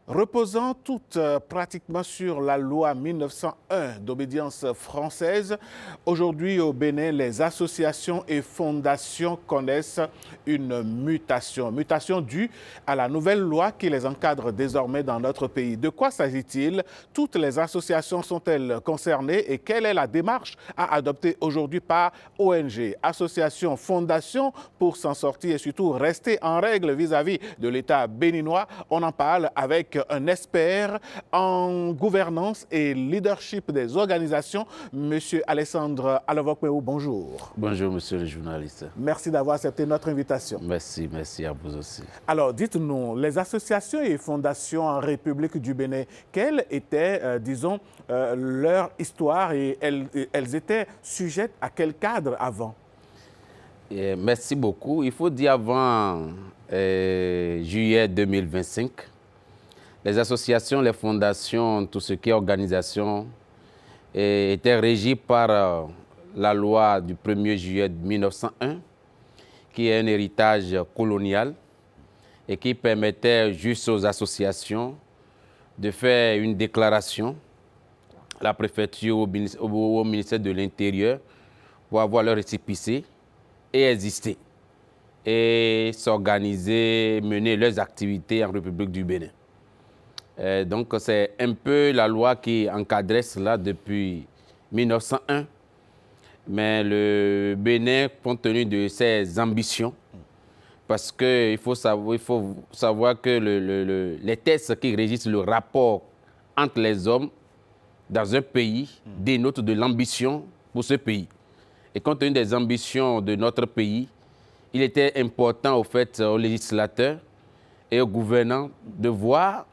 Reposant toutes pratiquement sur la loi 1901 d'obédience française, aujourd'hui au Bénin, les associations et fondations connaissent une mutation. Mutation due à la nouvelle loi qui les encadre désormais dans notre pays. De quoi s'agit-il? Toutes les associations sont-elles concernées et quelle est la démarche à adopter aujourd'hui par ONG, associations, fondations pour s'en sortir et surtout rester en règle vis-à-vis de l'État béninois? On en parle avec un expert en gouvernance et leadership des organisations, M. Alessandre Alovokmeou. Bonjour. Bonjour, monsieur le journaliste. Merci d'avoir accepté notre invitation. Merci, merci à vous aussi. Alors, dites-nous, les associations et fondations en République du Bénin, quelle était, disons, leur histoire et elles étaient sujettes à quel cadre avant? Merci beaucoup. Il faut dire avant juillet 2025, les associations, les fondations, tout ce qui est organisation, étaient régies par la loi du 1er juillet 1901, qui est un héritage colonial et qui permettait juste aux associations de faire une déclaration à la préfecture au ministère de l'Intérieur pour avoir leur récépissé et exister et s'organiser, mener leurs activités en République du Bénin. Donc c'est un peu la loi qui encadrait cela depuis 1901. Mais le Bénin, compte tenu de ses ambitions, parce qu'il faut savoir que les textes qui régissent le rapport entre les hommes dans un pays dénotent de l'ambition pour ce pays. Et compte tenu des ambitions de notre pays, il était important au fait aux législateurs et aux gouvernants de voir,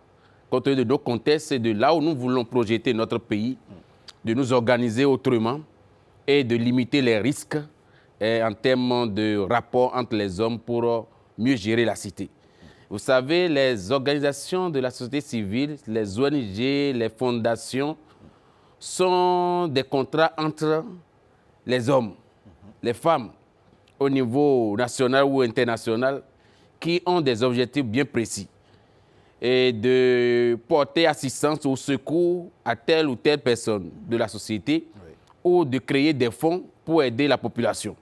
compte tenu de nos contextes et de là où nous voulons projeter notre pays, de nous organiser autrement et de limiter les risques en termes de rapport entre les hommes pour mieux gérer la cité. Vous savez, les organisations de la société civile, les ONG, les fondations sont des contrats entre les hommes, les femmes, au niveau national ou international, qui ont des objectifs bien précis et de porter assistance ou secours à telle ou telle personne de la société, oui, ou de créer des fonds pour aider la population.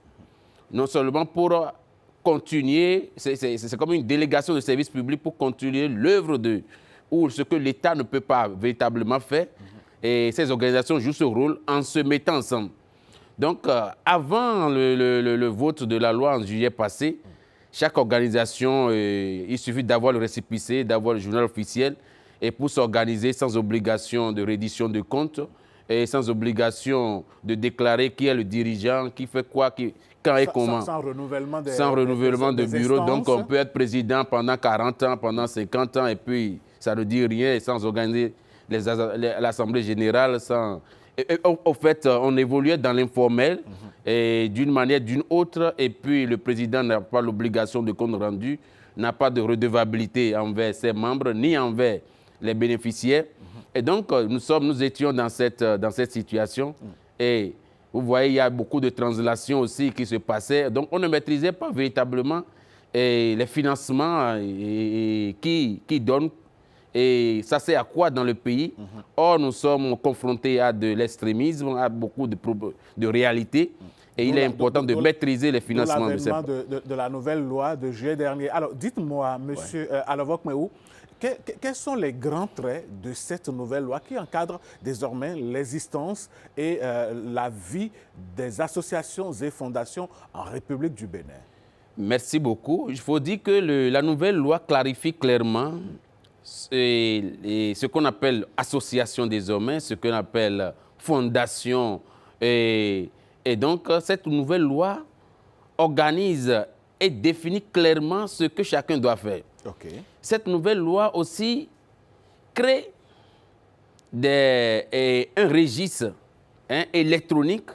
Non seulement pour continuer, c'est comme une délégation de services publics pour continuer l'œuvre ou ce que l'État ne peut pas véritablement faire. Et ces organisations jouent ce rôle en se mettant ensemble. Donc, avant le vote de la loi en juillet passé, chaque organisation, il suffit d'avoir le récépissé, d'avoir le journal officiel, et pour s'organiser sans obligation de reddition de comptes et sans obligation de déclarer qui est le dirigeant, qui fait quoi, quand et comment. Sans renouvellement de bureau. Donc, on peut être président pendant 40 ans, pendant 50 ans, et puis ça ne dit rien, et sans organiser l'Assemblée générale, sans... Au fait, on évoluait dans l'informel et d'une manière d'une autre, et puis le président n'a pas l'obligation de compte rendu, n'a pas de redevabilité envers ses membres, ni envers les bénéficiaires. Et donc, nous étions dans cette situation. Et vous voyez, il y a beaucoup de translations aussi qui se passaient. Donc, on ne maîtrisait pas véritablement les financements qui donnent. Et ça, c'est à quoi dans le pays? Or, nous sommes confrontés à de l'extrémisme, à beaucoup de réalités. Et il est important de maîtriser les financements de ces... de la nouvelle loi de juillet dernier. Alors, dites-moi, M. Alovokmeou, quels sont les grands traits de cette nouvelle loi qui encadre désormais l'existence et la vie des associations et fondations en République du Bénin? Merci beaucoup. Il faut dire que la nouvelle loi clarifie clairement ce qu'on appelle association désormais, ce qu'on appelle fondation. Et donc, cette nouvelle loi organise et définit clairement ce que chacun doit faire. Okay. Cette nouvelle loi aussi crée un registre électronique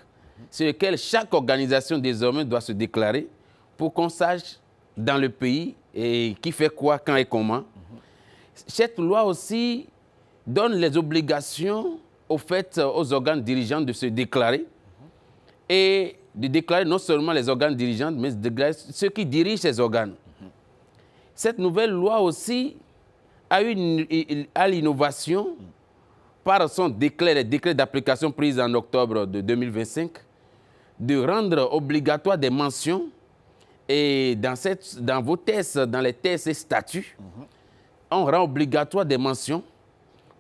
sur lequel chaque organisation désormais doit se déclarer pour qu'on sache dans le pays qui fait quoi, quand et comment. Cette loi aussi donne les obligations aux organes dirigeants de se déclarer et de déclarer non seulement les organes dirigeants, mais de déclarer ceux qui dirigent ces organes. Cette nouvelle loi aussi a eu l'innovation par son décret, les décrets d'application pris en octobre de 2025, de rendre obligatoire des mentions et dans vos tests, dans les tests et statuts, on rend obligatoire des mentions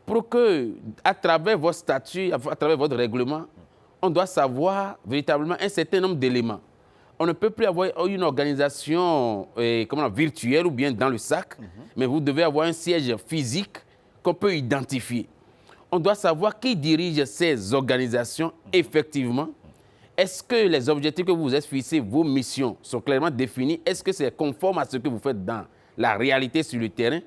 pour que, à travers vos statuts, à travers votre règlement, on doit savoir véritablement un certain nombre d'éléments. On ne peut plus avoir une organisation virtuelle ou bien dans le sac, mais vous devez avoir un siège physique qu'on peut identifier. On doit savoir qui dirige ces organisations effectivement. Est-ce que les objectifs que vous vous êtes fixés, vos missions, sont clairement définis? Est-ce que c'est conforme à ce que vous faites dans la réalité sur le terrain?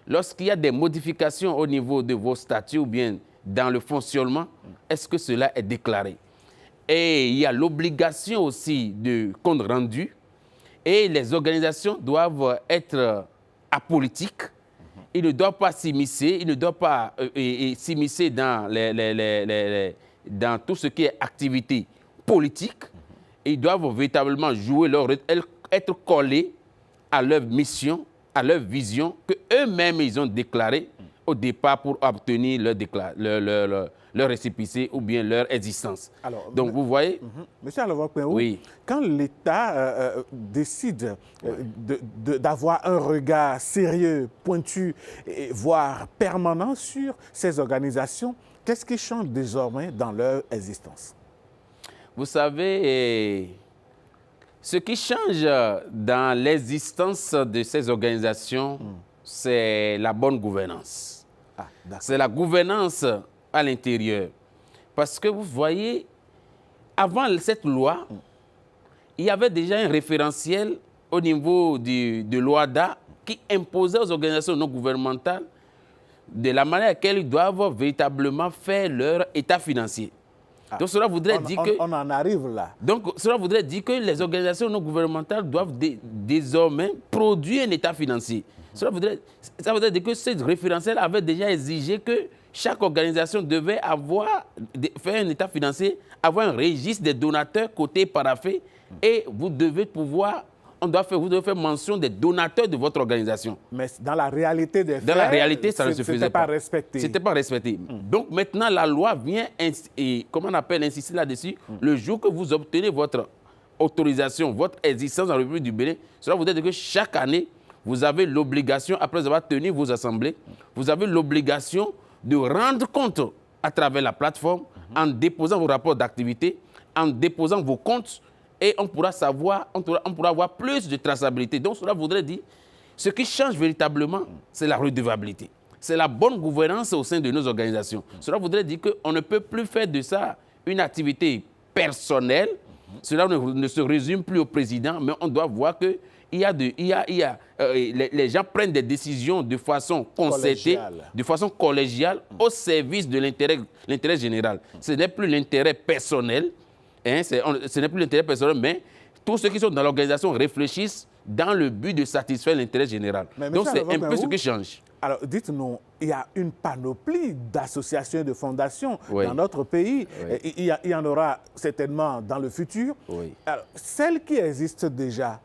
Lorsqu'il y a des modifications au niveau de vos statuts ou bien dans le fonctionnement, est-ce que cela est déclaré? Et il y a l'obligation aussi de compte rendu. Et les organisations doivent être apolitiques. Ils ne doivent pas s'immiscer, ils ne doivent pas s'immiscer dans, dans tout ce qui est activité politique. Ils doivent véritablement jouer leur rôle, être collés à leur mission, à leur vision qu'eux-mêmes ils ont déclarée au départ pour obtenir leur récépissé ou bien leur existence. Alors, donc, vous voyez... Monsieur Alova-Kpéou, oui. Quand l'État décide d'avoir un regard sérieux, pointu, voire permanent sur ces organisations, qu'est-ce qui change désormais dans leur existence? Vous savez, ce qui change dans l'existence de ces organisations, c'est la bonne gouvernance. C'est la gouvernance à l'intérieur. Parce que vous voyez, avant cette loi, il y avait déjà un référentiel au niveau de l'OADA qui imposait aux organisations non gouvernementales de la manière à laquelle ils doivent véritablement faire leur état financier. Donc cela voudrait dire que... On en arrive là. Donc cela voudrait dire que les organisations non gouvernementales doivent désormais produire un état financier. Ça voudrait dire que ce référentiel avait déjà exigé que chaque organisation devait faire un état financier, avoir un registre des donateurs côté paraffé et vous devez pouvoir... vous devez faire mention des donateurs de votre organisation. Mais dans la réalité des faits, dans la réalité, ça ne se faisait pas. Respecté. C'était pas respecté. Donc maintenant, la loi vient, insister là-dessus. Le jour que vous obtenez votre autorisation, votre existence dans le République du Bénin, cela voudrait dire que chaque année, vous avez l'obligation, après avoir tenu vos assemblées, vous avez l'obligation de rendre compte à travers la plateforme, en déposant vos rapports d'activité, en déposant vos comptes, et on pourra savoir, on pourra avoir plus de traçabilité. Donc cela voudrait dire, ce qui change véritablement, c'est la redevabilité. C'est la bonne gouvernance au sein de nos organisations. Cela voudrait dire qu'on ne peut plus faire de ça une activité personnelle. Cela ne se résume plus au président, mais on doit voir que les gens prennent des décisions de façon concertée, de façon collégiale, au service de l'intérêt général. Ce n'est plus l'intérêt personnel, ce n'est plus l'intérêt personnel, mais tous ceux qui sont dans l'organisation réfléchissent dans le but de satisfaire l'intérêt général. Donc c'est un peu ce qui change. Alors dites-nous, il y a une panoplie d'associations et de fondations dans notre pays. Oui. Il y en aura certainement dans le futur. Oui. Alors, celles qui existent déjà,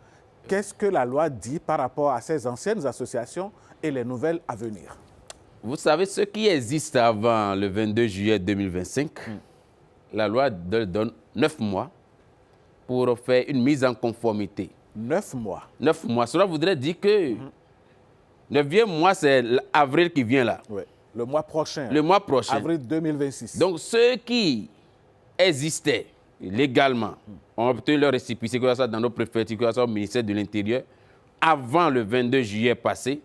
qu'est-ce que la loi dit par rapport à ces anciennes associations et les nouvelles à venir? Vous savez, ce qui existe avant le 22 juillet 2025, la loi donne 9 mois pour faire une mise en conformité. 9 mois. 9 mois. Cela voudrait dire que le 9e mois, c'est l'avril qui vient là. Oui, le mois prochain. Le mois prochain. Avril 2026. Donc, ceux qui existaient légalement ont obtenu leur récépissé, que ce soit dans nos préfectures, que ce soit au ministère de l'Intérieur, avant le 22 juillet passé,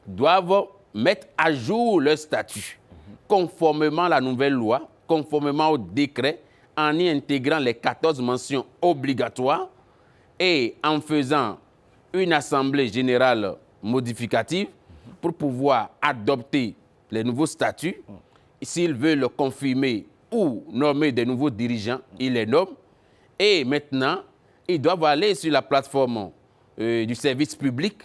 doivent mettre à jour leur statut, conformément à la nouvelle loi, conformément au décret, en y intégrant les 14 mentions obligatoires et en faisant une assemblée générale modificative pour pouvoir adopter les nouveaux statuts. S'ils veulent le confirmer ou nommer des nouveaux dirigeants, ils les nomment. Et maintenant, ils doivent aller sur la plateforme du service public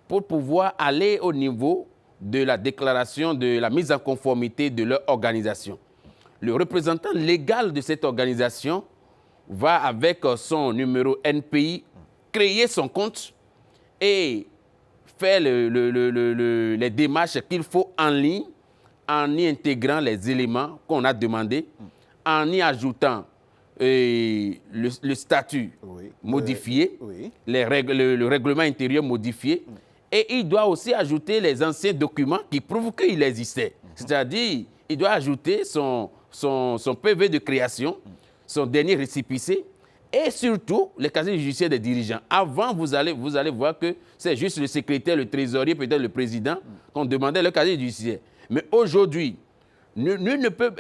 pour pouvoir aller au niveau de la déclaration de la mise en conformité de leur organisation. Le représentant légal de cette organisation va avec son numéro NPI créer son compte et faire les démarches qu'il faut en ligne, en y intégrant les éléments qu'on a demandés, en y ajoutant le statut modifié, le règlement intérieur modifié, et il doit aussi ajouter les anciens documents qui prouvent qu'il existait. C'est-à-dire, il doit ajouter son PV de création, son dernier récépissé, et surtout les casiers judiciaires des dirigeants. Avant, vous allez voir que c'est juste le secrétaire, le trésorier, peut-être le président, qu'on demandait le casier judiciaire. Mais aujourd'hui, nul ne peut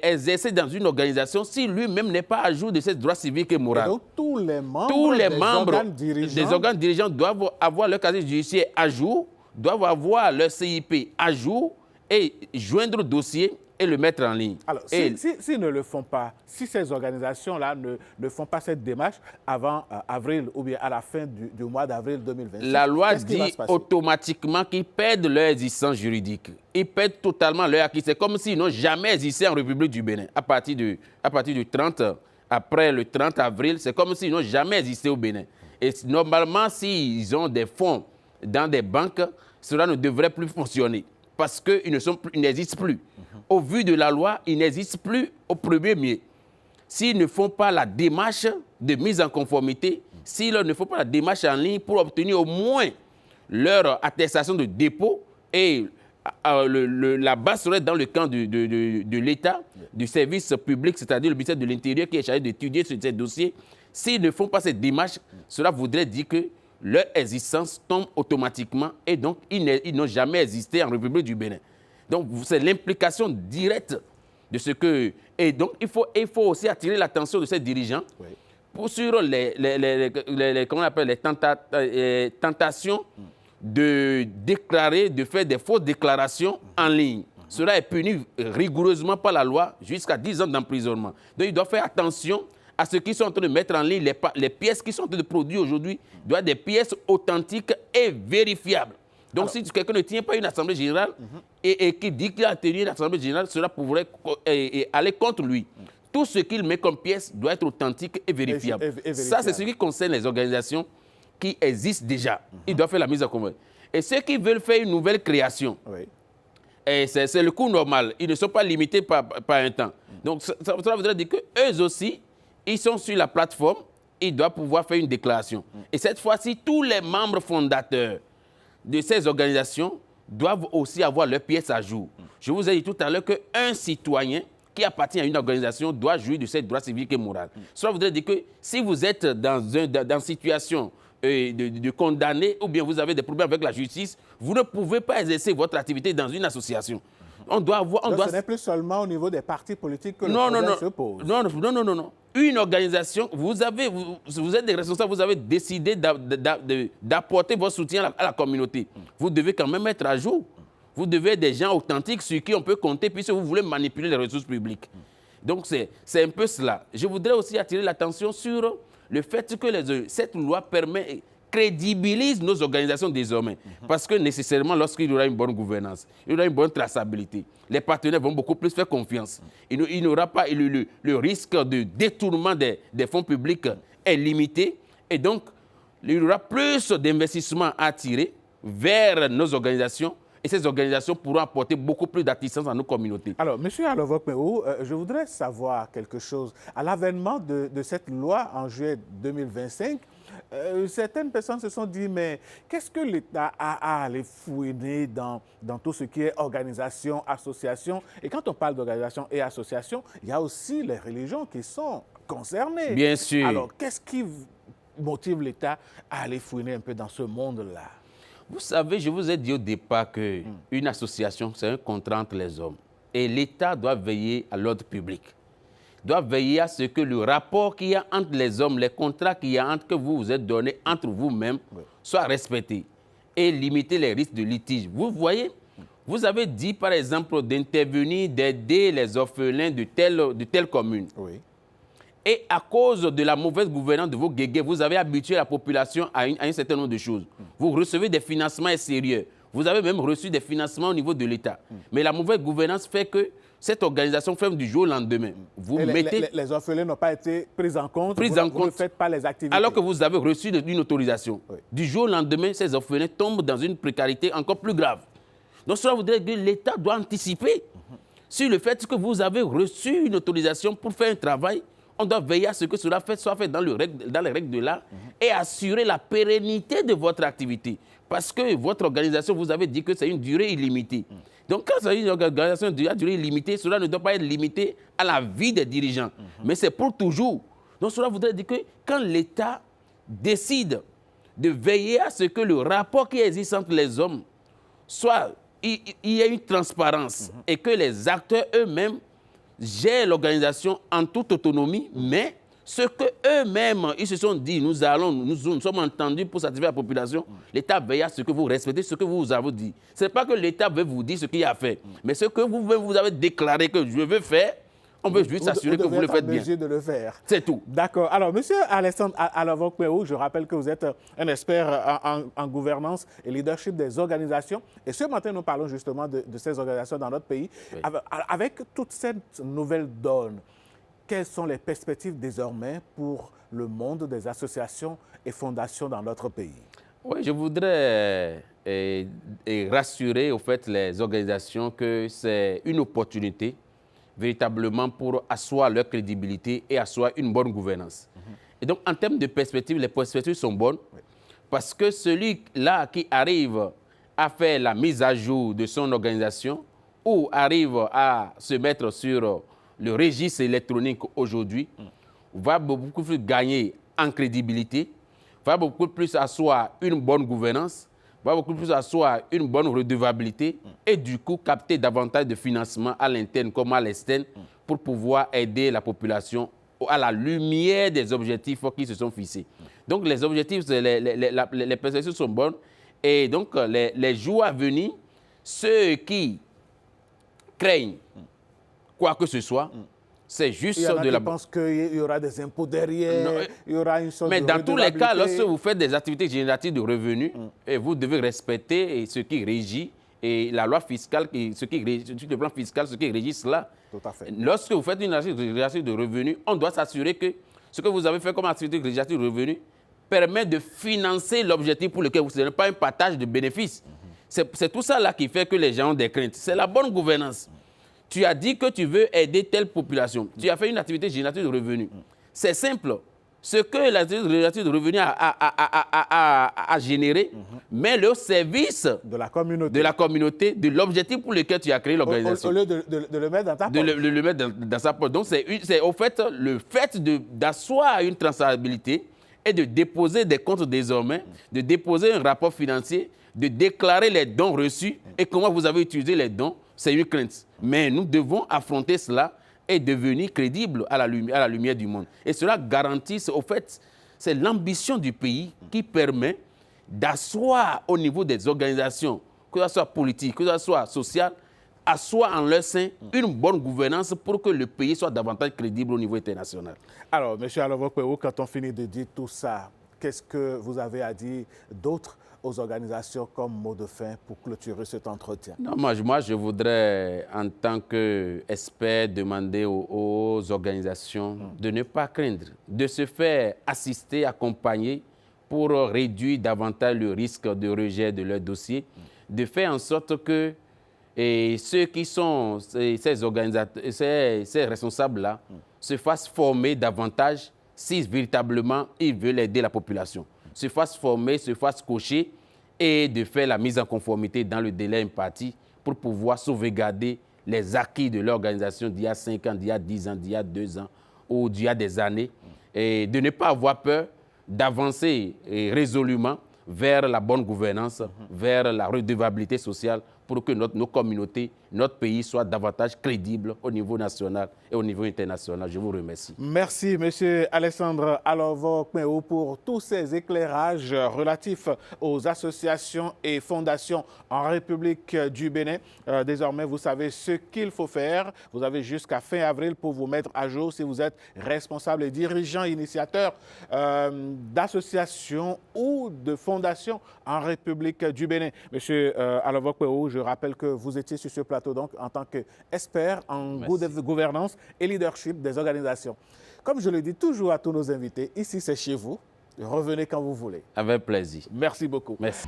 exercer dans une organisation si lui-même n'est pas à jour de ses droits civiques et moraux. Donc tous les membres des organes dirigeants doivent avoir leur casier judiciaire à jour, doivent avoir leur CIP à jour et joindre le dossier et le mettre en ligne. Alors, s'ils ne le font pas, si ces organisations-là ne font pas cette démarche avant avril ou bien à la fin du mois d'avril 2026, la loi dit automatiquement qu'ils perdent leur existence juridique. Ils perdent totalement leur acquis. C'est comme s'ils n'ont jamais existé en République du Bénin. À partir du 30, après le 30 avril, c'est comme s'ils n'ont jamais existé au Bénin. Et normalement, s'ils ont des fonds dans des banques, cela ne devrait plus fonctionner parce qu'ils n'existent plus. Au vu de la loi, ils n'existent plus au 1er mai. S'ils ne font pas la démarche de mise en conformité, s'ils ne font pas la démarche en ligne pour obtenir au moins leur attestation de dépôt, et la base serait dans le camp de l'État, du service public, c'est-à-dire le ministère de l'Intérieur qui est chargé d'étudier ces dossiers. S'ils ne font pas cette démarche, cela voudrait dire que leur existence tombe automatiquement et donc ils n'ont jamais existé en République du Bénin. Donc, c'est l'implication directe de ce que... Et donc, il faut aussi attirer l'attention de ces dirigeants sur les tentations de déclarer, de faire des fausses déclarations en ligne. Cela est puni rigoureusement par la loi jusqu'à 10 ans d'emprisonnement. Donc, ils doivent faire attention à ce qu'ils sont en train de mettre en ligne. Les pièces qu'ils sont en train de produire aujourd'hui doivent être des pièces authentiques et vérifiables. Donc, si quelqu'un ne tient pas une assemblée générale et qui dit qu'il a tenu une assemblée générale, cela pourrait aller contre lui. Tout ce qu'il met comme pièce doit être authentique et vérifiable. Ça, c'est ce qui concerne les organisations qui existent déjà. Ils doivent faire la mise en commun. Et ceux qui veulent faire une nouvelle création, c'est le coût normal. Ils ne sont pas limités par un temps. Donc, cela voudrait dire qu'eux aussi, ils sont sur la plateforme, ils doivent pouvoir faire une déclaration. Et cette fois-ci, tous les membres fondateurs de ces organisations doivent aussi avoir leurs pièces à jour. Je vous ai dit tout à l'heure qu'un citoyen qui appartient à une organisation doit jouir de ses droits civiques et moraux. Cela voudrait dire que si vous êtes dans une situation de condamné ou bien vous avez des problèmes avec la justice, vous ne pouvez pas exercer votre activité dans une association. Donc, ce n'est plus seulement au niveau des partis politiques que le problème se pose. Non. Une organisation, vous êtes des responsables, vous avez décidé d'apporter votre soutien à la communauté. Vous devez quand même être à jour. Vous devez être des gens authentiques sur qui on peut compter puisque vous voulez manipuler les ressources publiques. Donc, c'est un peu cela. Je voudrais aussi attirer l'attention sur le fait que cette loi crédibilise nos organisations désormais. Parce que nécessairement, lorsqu'il y aura une bonne gouvernance, il y aura une bonne traçabilité, les partenaires vont beaucoup plus faire confiance. Il n'y aura pas le risque de détournement des fonds publics est limité. Et donc, il y aura plus d'investissements attirés vers nos organisations. Et ces organisations pourront apporter beaucoup plus d'assistance à nos communautés. Alors, M. Alovok-Mehou, je voudrais savoir quelque chose. À l'avènement de cette loi en juillet 2025, certaines personnes se sont dit, mais qu'est-ce que l'État a à aller fouiner dans tout ce qui est organisation, association? Et quand on parle d'organisation et association, il y a aussi les religions qui sont concernées. Bien sûr. Alors, qu'est-ce qui motive l'État à aller fouiner un peu dans ce monde-là? Vous savez, je vous ai dit au départ qu'une association, c'est un contrat entre les hommes. Et l'État doit veiller à l'ordre public. Doit veiller à ce que le rapport qu'il y a entre les hommes, les contrats qu'il y a entre que vous vous êtes donnés entre vous-même, soient respectés et limiter les risques de litige. Vous voyez, vous avez dit par exemple d'intervenir, d'aider les orphelins de telle commune. Oui. Et à cause de la mauvaise gouvernance de vos guégués, vous avez habitué la population à un certain nombre de choses. Vous recevez des financements sérieux. Vous avez même reçu des financements au niveau de l'État. Mais la mauvaise gouvernance fait que cette organisation ferme du jour au lendemain. Vous mettez... Les orphelins n'ont pas été pris en compte, vous ne faites pas les activités. Alors que vous avez reçu une autorisation. Oui. Du jour au lendemain, ces orphelins tombent dans une précarité encore plus grave. Donc cela voudrait dire que l'État doit anticiper sur le fait que vous avez reçu une autorisation pour faire un travail. On doit veiller à ce que cela soit fait dans les règles de l'art et assurer la pérennité de votre activité. Parce que votre organisation, vous avez dit que c'est une durée illimitée. Donc quand c'est une organisation à durée illimitée, cela ne doit pas être limité à la vie des dirigeants. Mais c'est pour toujours. Donc cela voudrait dire que quand l'État décide de veiller à ce que le rapport qui existe entre les hommes soit, il y ait une transparence et que les acteurs eux-mêmes gèrent l'organisation en toute autonomie, mais ce qu'eux-mêmes, ils se sont dit, nous sommes entendus pour satisfaire la population, l'État veille à ce que vous respectez ce que vous avez dit. Ce n'est pas que l'État veut vous dire ce qu'il a fait, mais ce que vous avez déclaré que je veux faire, on veut juste s'assurer que vous le faites bien. De le faire. C'est tout. D'accord. Alors, monsieur Alessandre Alavok-Peou, je rappelle que vous êtes un expert en gouvernance et leadership des organisations. Et ce matin, nous parlons justement de ces organisations dans notre pays. Oui. Avec toute cette nouvelle donne, quelles sont les perspectives désormais pour le monde des associations et fondations dans notre pays? Oui, je voudrais rassurer au fait les organisations que c'est une opportunité véritablement pour asseoir leur crédibilité et asseoir une bonne gouvernance. Et donc, en termes de perspectives, les perspectives sont bonnes parce que celui-là qui arrive à faire la mise à jour de son organisation ou arrive à se mettre sur le registre électronique aujourd'hui va beaucoup plus gagner en crédibilité, va beaucoup plus asseoir une bonne gouvernance, va beaucoup plus asseoir une bonne redevabilité et du coup capter davantage de financement à l'interne comme à l'externe pour pouvoir aider la population à la lumière des objectifs qui se sont fixés. Donc les objectifs, les perspectives sont bonnes et donc les jours à venir, ceux qui craignent quoi que ce soit, c'est juste de la... Je pense qu'il y aura des impôts derrière, il y aura une sorte de... Mais dans tous les cas, lorsque vous faites des activités génératives de revenus, et vous devez respecter ce qui régit et la loi fiscale, sur le plan fiscal, ce qui régit cela. Tout à fait. Lorsque vous faites une activité générative de revenus, on doit s'assurer que ce que vous avez fait comme activité générative de revenus permet de financer l'objectif pour lequel vous n'avez pas un partage de bénéfices. C'est tout ça là qui fait que les gens ont des craintes. C'est la bonne gouvernance. Tu as dit que tu veux aider telle population. Tu as fait une activité générative de revenus. C'est simple. Ce que l'activité générative de revenus a généré, mais le service de la communauté, de l'objectif pour lequel tu as créé l'organisation. Au lieu de le mettre dans ta poche. De le mettre dans sa poche. Donc, c'est au fait le fait d'asseoir une transparabilité et de déposer des comptes désormais, de déposer un rapport financier, de déclarer les dons reçus et comment vous avez utilisé les dons. C'est une crainte. Mais nous devons affronter cela et devenir crédibles à la lumière du monde. Et cela garantit, au fait, c'est l'ambition du pays qui permet d'asseoir au niveau des organisations, que ce soit politique, que ce soit social, asseoir en leur sein une bonne gouvernance pour que le pays soit davantage crédible au niveau international. Alors, M. Alavok-Peou, quand on finit de dire tout ça, qu'est-ce que vous avez à dire d'autre aux organisations comme mot de fin pour clôturer cet entretien? Non, moi, je voudrais, en tant qu'expert, demander aux organisations de ne pas craindre, de se faire assister, accompagner pour réduire davantage le risque de rejet de leur dossier, de faire en sorte que ceux qui sont ces organisateurs, ces responsables-là, se fassent former davantage si véritablement ils veulent aider la population. Se fassent former, se fassent coacher et de faire la mise en conformité dans le délai imparti pour pouvoir sauvegarder les acquis de l'organisation d'il y a 5 ans, d'il y a 10 ans, d'il y a 2 ans ou d'il y a des années et de ne pas avoir peur d'avancer résolument vers la bonne gouvernance, vers la redevabilité sociale pour que nos communautés, notre pays soit davantage crédible au niveau national et au niveau international. Je vous remercie. Merci, M. Alessandre Alavok-Peou, pour tous ces éclairages relatifs aux associations et fondations en République du Bénin. Désormais, vous savez ce qu'il faut faire. Vous avez jusqu'à fin avril pour vous mettre à jour si vous êtes responsable et dirigeant, initiateur d'associations ou de fondations en République du Bénin. M. Alavok-Peou, je rappelle que vous étiez sur ce plateau donc en tant qu'expert en Merci. gouvernance et leadership des organisations. Comme je le dis toujours à tous nos invités, ici c'est chez vous. Revenez quand vous voulez. Avec plaisir. Merci beaucoup. Merci.